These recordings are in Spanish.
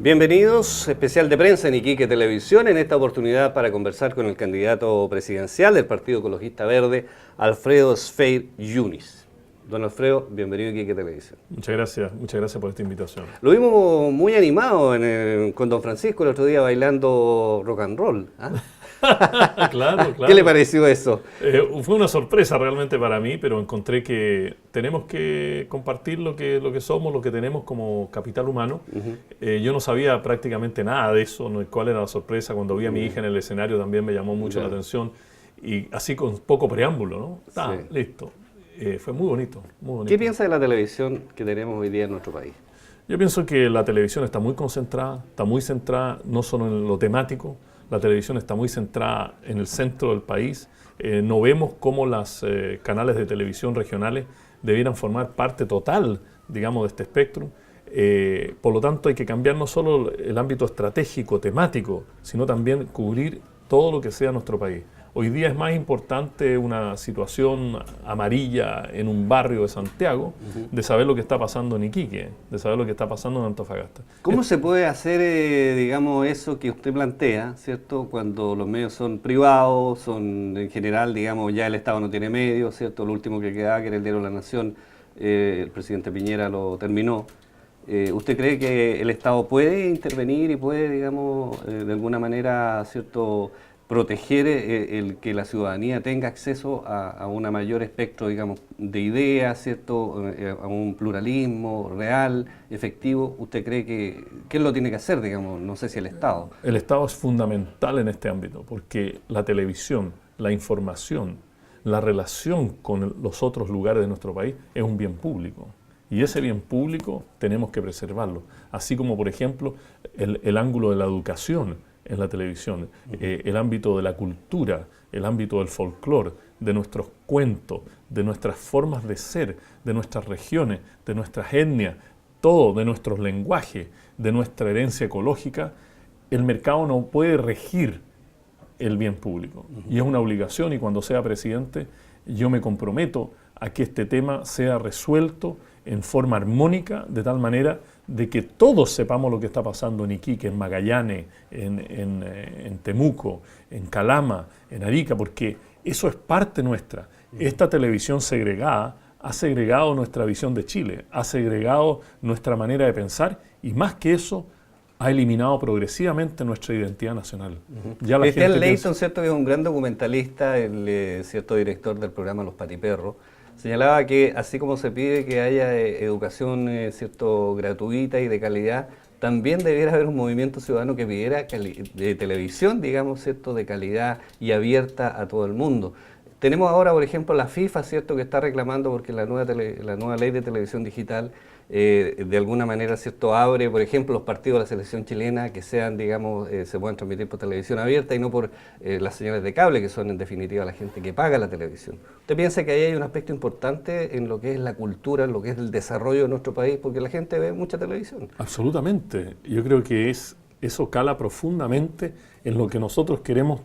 Bienvenidos, especial de prensa en Iquique Televisión, en esta oportunidad para conversar con el candidato presidencial del Partido Ecologista Verde, Alfredo Sfeir Yunis. Don Alfredo, bienvenido a Iquique Televisión. Muchas gracias por esta invitación. Lo vimos muy animado con don Francisco el otro día bailando rock and roll. ¿Ah? Claro. ¿Qué le pareció eso? Fue una sorpresa realmente para mí, pero encontré que tenemos que compartir lo que somos, lo que tenemos como capital humano. Yo no sabía prácticamente nada de eso, ¿no? ¿Cuál era la sorpresa? Cuando vi a mi hija en el escenario también me llamó mucho la atención, y así con poco preámbulo, ¿no? Listo. Fue muy bonito, muy bonito. ¿Qué piensa de la televisión que tenemos hoy día en nuestro país? Yo pienso que la televisión está muy concentrada, está muy centrada no solo en lo temático. La televisión está muy centrada en el centro del país. No vemos cómo los canales de televisión regionales debieran formar parte total, digamos, de este espectro. Por lo tanto, hay que cambiar no solo el ámbito estratégico, temático, sino también cubrir todo lo que sea nuestro país. Hoy día es más importante una situación amarilla en un barrio de Santiago de saber lo que está pasando en Iquique, de saber lo que está pasando en Antofagasta. ¿Cómo se puede hacer, digamos, eso que usted plantea, ¿cierto? Cuando los medios son privados, son en general, digamos, ya el Estado no tiene medios, ¿cierto? Lo último que quedaba, que era el diario La Nación, el presidente Piñera lo terminó. ¿Usted cree que el Estado puede intervenir y puede, digamos, de alguna manera, ¿cierto?, proteger el que la ciudadanía tenga acceso a un mayor espectro, digamos, de ideas, ¿cierto?, a un pluralismo real, efectivo? ¿Usted cree que quién lo tiene que hacer, digamos, no sé si el Estado? El Estado es fundamental en este ámbito, porque la televisión, la información, la relación con los otros lugares de nuestro país es un bien público. Y ese bien público tenemos que preservarlo. Así como, por ejemplo, el ángulo de la educación en la televisión, el ámbito de la cultura, el ámbito del folclore, de nuestros cuentos, de nuestras formas de ser, de nuestras regiones, de nuestras etnias, todo, de nuestros lenguajes, de nuestra herencia ecológica. El mercado no puede regir el bien público. Y es una obligación, y cuando sea presidente, yo me comprometo a que este tema sea resuelto en forma armónica, de tal manera de que todos sepamos lo que está pasando en Iquique, en Magallanes, en Temuco, en Calama, en Arica, porque eso es parte nuestra. Esta televisión segregada ha segregado nuestra visión de Chile, ha segregado nuestra manera de pensar, y más que eso, ha eliminado progresivamente nuestra identidad nacional. Ya la Cristian gente Leighton, ¿cierto?, que es un gran documentalista, el cierto director del programa Los Patiperros, señalaba que así como se pide que haya educación cierto, gratuita y de calidad, también debiera haber un movimiento ciudadano que pidiera de televisión, digamos, cierto, de calidad y abierta a todo el mundo. Tenemos ahora, por ejemplo, la FIFA, ¿cierto?, que está reclamando porque la nueva ley de televisión digital de alguna manera, ¿cierto?, abre, por ejemplo, los partidos de la selección chilena que sean, digamos, se puedan transmitir por televisión abierta y no por las señales de cable, que son en definitiva la gente que paga la televisión. ¿Usted piensa que ahí hay un aspecto importante en lo que es la cultura, en lo que es el desarrollo de nuestro país? Porque la gente ve mucha televisión. Absolutamente. Yo creo que eso cala profundamente en lo que nosotros queremos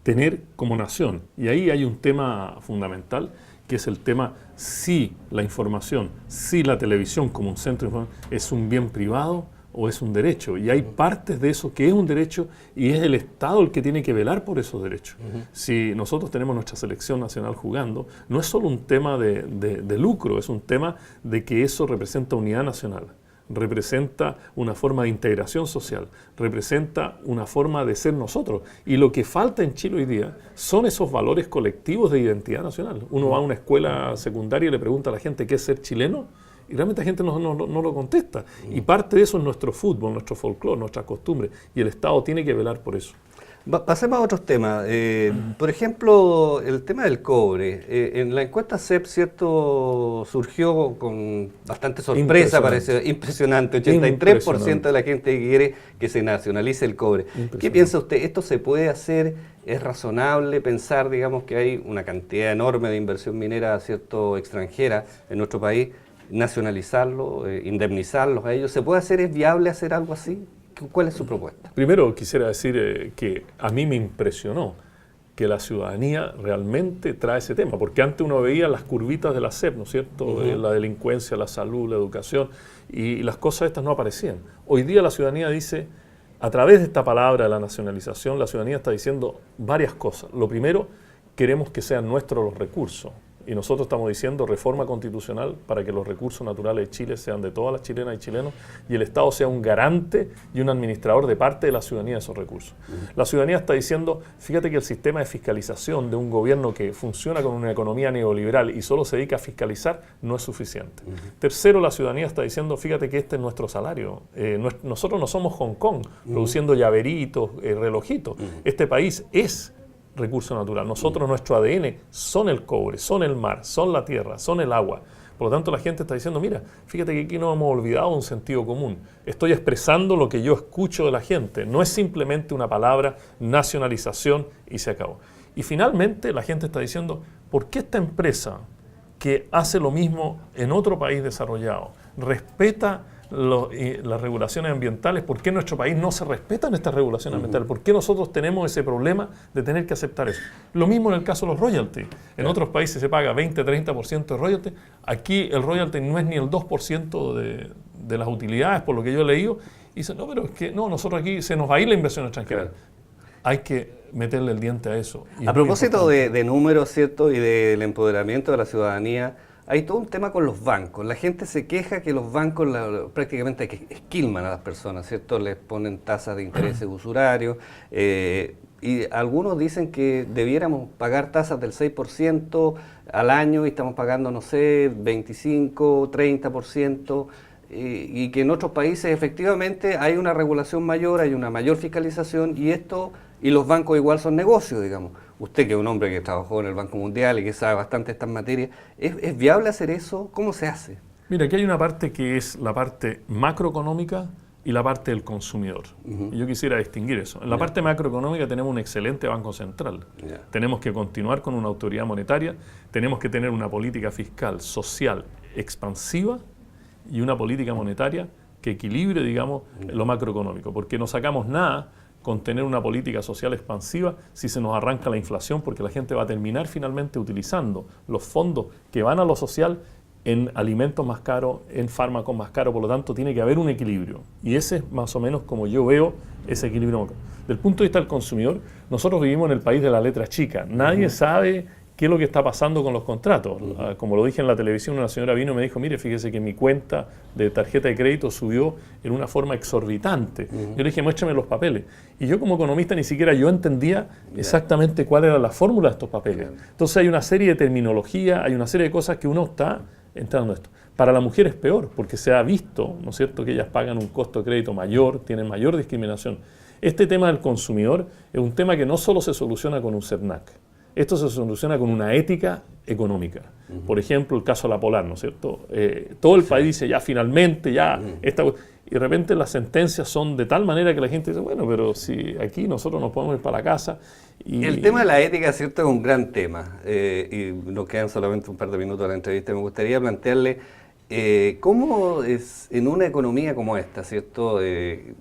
tener como nación. Y ahí hay un tema fundamental, que es el tema si la información, si la televisión como un centro de información es un bien privado o es un derecho. Y hay partes de eso que es un derecho, y es el Estado el que tiene que velar por esos derechos. Si nosotros tenemos nuestra selección nacional jugando, no es solo un tema de lucro, es un tema de que eso representa unidad nacional, representa una forma de integración social, representa una forma de ser nosotros. Y lo que falta en Chile hoy día son esos valores colectivos de identidad nacional. Uno va a una escuela secundaria y le pregunta a la gente qué es ser chileno, y realmente la gente no lo contesta. Y parte de eso es nuestro fútbol, nuestro folclore, nuestras costumbres, y el Estado tiene que velar por eso. Pasemos a otros temas. Por ejemplo, el tema del cobre. En la encuesta CEP, ¿cierto?, surgió con bastante sorpresa, parece impresionante. 83% de la gente quiere que se nacionalice el cobre. ¿Qué piensa usted? ¿Esto se puede hacer? ¿Es razonable pensar, digamos, que hay una cantidad enorme de inversión minera, ¿cierto?, extranjera en nuestro país? ¿Nacionalizarlo, indemnizarlos a ellos? ¿Se puede hacer? ¿Es viable hacer algo así? ¿Cuál es su propuesta? Primero quisiera decir que a mí me impresionó que la ciudadanía realmente trae ese tema, porque antes uno veía las curvitas de la SEP, ¿no es cierto? La delincuencia, la salud, la educación, y las cosas estas no aparecían. Hoy día la ciudadanía dice, a través de esta palabra de la nacionalización, la ciudadanía está diciendo varias cosas. Lo primero, queremos que sean nuestros los recursos. Y nosotros estamos diciendo reforma constitucional para que los recursos naturales de Chile sean de todas las chilenas y chilenos y el Estado sea un garante y un administrador de parte de la ciudadanía de esos recursos. La ciudadanía está diciendo, fíjate que el sistema de fiscalización de un gobierno que funciona con una economía neoliberal y solo se dedica a fiscalizar no es suficiente. Tercero, la ciudadanía está diciendo, fíjate que este es nuestro salario. Nosotros no somos Hong Kong produciendo llaveritos, relojitos. Este país es recurso natural. Nosotros, nuestro ADN son el cobre, son el mar, son la tierra, son el agua. Por lo tanto, la gente está diciendo, mira, fíjate que aquí no hemos olvidado un sentido común. Estoy expresando lo que yo escucho de la gente. No es simplemente una palabra, nacionalización y se acabó. Y finalmente, la gente está diciendo, ¿por qué esta empresa que hace lo mismo en otro país desarrollado, respeta las regulaciones ambientales? ¿Por qué en nuestro país no se respetan estas regulaciones ambientales? ¿Por qué nosotros tenemos ese problema de tener que aceptar eso? Lo mismo en el caso de los royalties. En otros países se paga 20-30% de royalties. Aquí el royalty no es ni el 2% de las utilidades, por lo que yo he leído. Y dicen, no, pero es que no, nosotros aquí se nos va a ir la inversión extranjera. Claro. Hay que meterle el diente a eso. Y a propósito de números, ¿cierto? Y del empoderamiento de la ciudadanía, hay todo un tema con los bancos. La gente se queja que los bancos prácticamente esquilman a las personas, ¿cierto? Les ponen tasas de intereses usurarios y algunos dicen que debiéramos pagar tasas del 6% al año y estamos pagando, no sé, 25, 30%. Y que en otros países efectivamente hay una regulación mayor, hay una mayor fiscalización y los bancos igual son negocios, digamos. Usted, que es un hombre que trabajó en el Banco Mundial y que sabe bastante de estas materias, ¿es viable hacer eso? ¿Cómo se hace? Mira, aquí hay una parte que es la parte macroeconómica y la parte del consumidor. Y yo quisiera distinguir eso. En la parte macroeconómica tenemos un excelente Banco Central. Tenemos que continuar con una autoridad monetaria, tenemos que tener una política fiscal, social, expansiva y una política monetaria que equilibre, digamos, lo macroeconómico, porque no sacamos nada con tener una política social expansiva si se nos arranca la inflación, porque la gente va a terminar finalmente utilizando los fondos que van a lo social en alimentos más caros, en fármacos más caros, por lo tanto tiene que haber un equilibrio. Y ese es más o menos como yo veo ese equilibrio. Del punto de vista del consumidor, nosotros vivimos en el país de la letra chica. Nadie sabe qué es lo que está pasando con los contratos. Como lo dije en la televisión, una señora vino y me dijo, mire, fíjese que mi cuenta de tarjeta de crédito subió en una forma exorbitante. Yo le dije, muéstrame los papeles. Y yo como economista ni siquiera yo entendía exactamente cuál era la fórmula de estos papeles. Entonces hay una serie de terminología, hay una serie de cosas que uno está entrando en esto. Para la mujer es peor, porque se ha visto, ¿no es cierto?, que ellas pagan un costo de crédito mayor, tienen mayor discriminación. Este tema del consumidor es un tema que no solo se soluciona con un CERNAC. Esto se soluciona con una ética económica. Por ejemplo, el caso de la Polar, ¿no es cierto? Todo el país dice, ya finalmente, ya, y de repente las sentencias son de tal manera que la gente dice, bueno, pero si aquí nosotros nos podemos ir para la casa. El tema de la ética, ¿cierto?, es un gran tema. Y nos quedan solamente un par de minutos de la entrevista. Me gustaría plantearle cómo es en una economía como esta, ¿cierto?,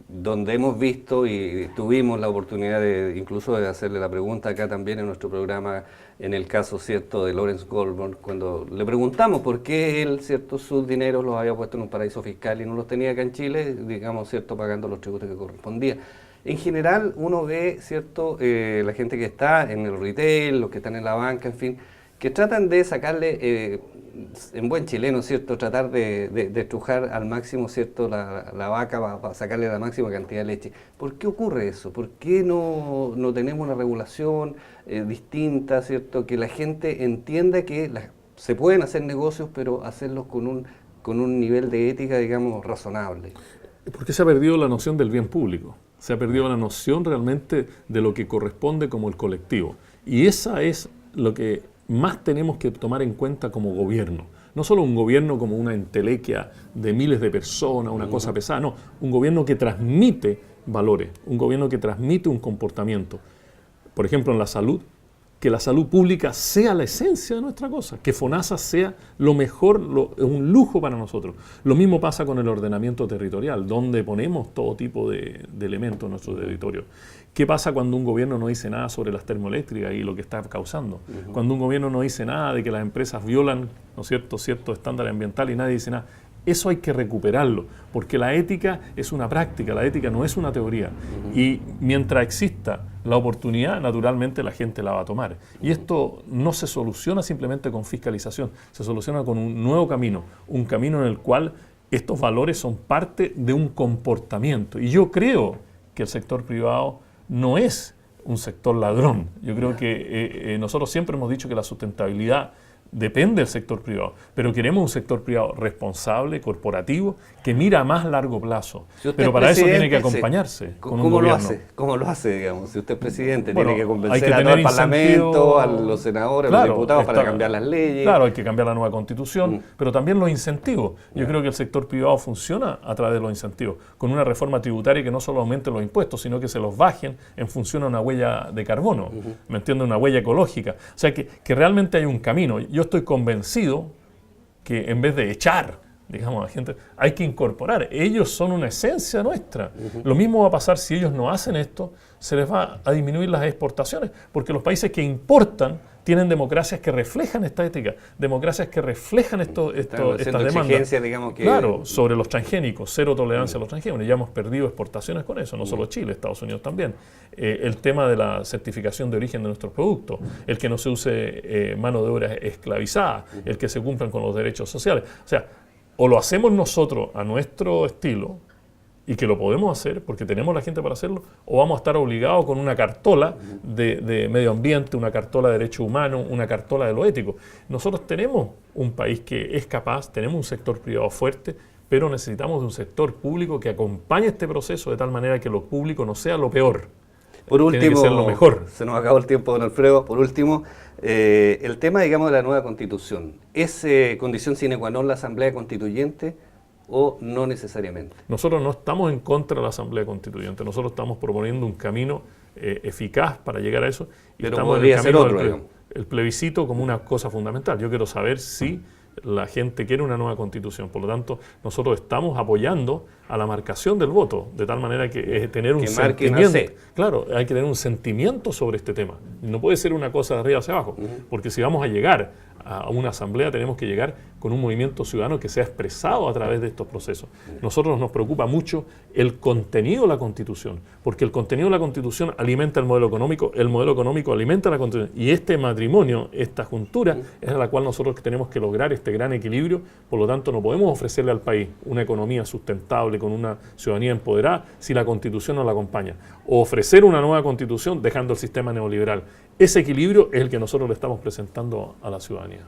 donde hemos visto y tuvimos la oportunidad incluso de hacerle la pregunta acá también en nuestro programa, en el caso, ¿cierto?, de Lawrence Goldberg, cuando le preguntamos por qué él, ¿cierto?, sus dineros los había puesto en un paraíso fiscal y no los tenía acá en Chile, digamos, ¿cierto?, pagando los tributos que correspondían. En general uno ve, ¿cierto?, la gente que está en el retail, los que están en la banca, en fin, que tratan de sacarle, en buen chileno, ¿cierto?, tratar de estrujar al máximo, ¿cierto?, la vaca para sacarle la máxima cantidad de leche. ¿Por qué ocurre eso? ¿Por qué no tenemos una regulación distinta, ¿cierto?, que la gente entienda que se pueden hacer negocios, pero hacerlos con un nivel de ética, digamos, razonable? Porque se ha perdido la noción del bien público. Se ha perdido la noción realmente de lo que corresponde como el colectivo. Y esa es lo que más tenemos que tomar en cuenta como gobierno. No solo un gobierno como una entelequia de miles de personas, una cosa pesada, no. Un gobierno que transmite valores, un gobierno que transmite un comportamiento. Por ejemplo, en la salud, que la salud pública sea la esencia de nuestra cosa, que FONASA sea lo mejor, un lujo para nosotros. Lo mismo pasa con el ordenamiento territorial, donde ponemos todo tipo de elementos en nuestro territorio. ¿Qué pasa cuando un gobierno no dice nada sobre las termoeléctricas y lo que está causando? Cuando un gobierno no dice nada de que las empresas violan, ¿no es cierto?, ciertos estándares ambientales y nadie dice nada. Eso hay que recuperarlo, porque la ética es una práctica, la ética no es una teoría. Y mientras exista la oportunidad, naturalmente la gente la va a tomar. Y esto no se soluciona simplemente con fiscalización, se soluciona con un nuevo camino, un camino en el cual estos valores son parte de un comportamiento. Y yo creo que el sector privado no es un sector ladrón. Yo creo que nosotros siempre hemos dicho que la sustentabilidad depende del sector privado, pero queremos un sector privado responsable, corporativo, que mira a más largo plazo. Pero para eso tiene que acompañarse con un gobierno. ¿Cómo lo hace, digamos? Si usted es presidente, Bueno, tiene que convencer a todo el Parlamento, a los senadores, a los diputados para cambiar las leyes. Claro, hay que cambiar la nueva Constitución, pero también los incentivos. Yo creo que el sector privado funciona a través de los incentivos, con una reforma tributaria que no solo aumente los impuestos, sino que se los bajen en función a una huella de carbono, ¿me entiende? Una huella ecológica. O sea, que realmente hay un camino. Yo estoy convencido que en vez de echar, digamos, a la gente, hay que incorporar. Ellos son una esencia nuestra. Lo mismo va a pasar si ellos no hacen esto, se les va a disminuir las exportaciones, porque los países que importan tienen democracias que reflejan esta ética, democracias que reflejan estas demandas. Digamos que... Claro, sobre los transgénicos, cero tolerancia a los transgénicos. Ya hemos perdido exportaciones con eso, no solo Chile, Estados Unidos también. El tema de la certificación de origen de nuestros productos, el que no se use mano de obra esclavizada, el que se cumplan con los derechos sociales. O sea, o lo hacemos nosotros a nuestro estilo, y que lo podemos hacer porque tenemos la gente para hacerlo, o vamos a estar obligados con una cartola de medio ambiente, una cartola de derechos humanos, una cartola de lo ético. Nosotros tenemos un país que es capaz, tenemos un sector privado fuerte, pero necesitamos de un sector público que acompañe este proceso de tal manera que lo público no sea lo peor. Por último, tiene que ser lo mejor. Se nos acabó el tiempo, don Alfredo. Por último, el tema, digamos, de la nueva Constitución. ¿Es condición sine qua non la Asamblea Constituyente o no necesariamente? Nosotros no estamos en contra de la Asamblea Constituyente, nosotros estamos proponiendo un camino eficaz para llegar a eso. Y pero estamos podría en el ser camino otro, el plebiscito como una cosa fundamental. Yo quiero saber si la gente quiere una nueva Constitución. Por lo tanto, nosotros estamos apoyando a la marcación del voto, de tal manera que tener un sentimiento. Claro, hay que tener un sentimiento sobre este tema. No puede ser una cosa de arriba hacia abajo, porque si vamos a llegar a una asamblea tenemos que llegar con un movimiento ciudadano que sea expresado a través de estos procesos. Nosotros nos preocupa mucho el contenido de la Constitución, porque el contenido de la Constitución alimenta el modelo económico alimenta la Constitución, y este matrimonio, esta juntura, es a la cual nosotros tenemos que lograr este gran equilibrio. Por lo tanto, no podemos ofrecerle al país una economía sustentable con una ciudadanía empoderada si la Constitución no la acompaña, o ofrecer una nueva Constitución dejando el sistema neoliberal. Ese equilibrio es el que nosotros le estamos presentando a la ciudadanía.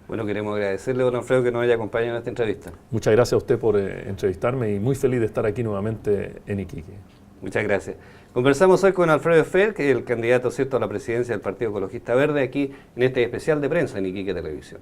Bueno, queremos agradecerle, don Alfredo, que nos haya acompañado en esta entrevista. Muchas gracias a usted por entrevistarme y muy feliz de estar aquí nuevamente en Iquique. Muchas gracias. Conversamos hoy con Alfredo Esfer, que es el candidato, ¿cierto?, a la presidencia del Partido Ecologista Verde, aquí en este especial de prensa en Iquique Televisión.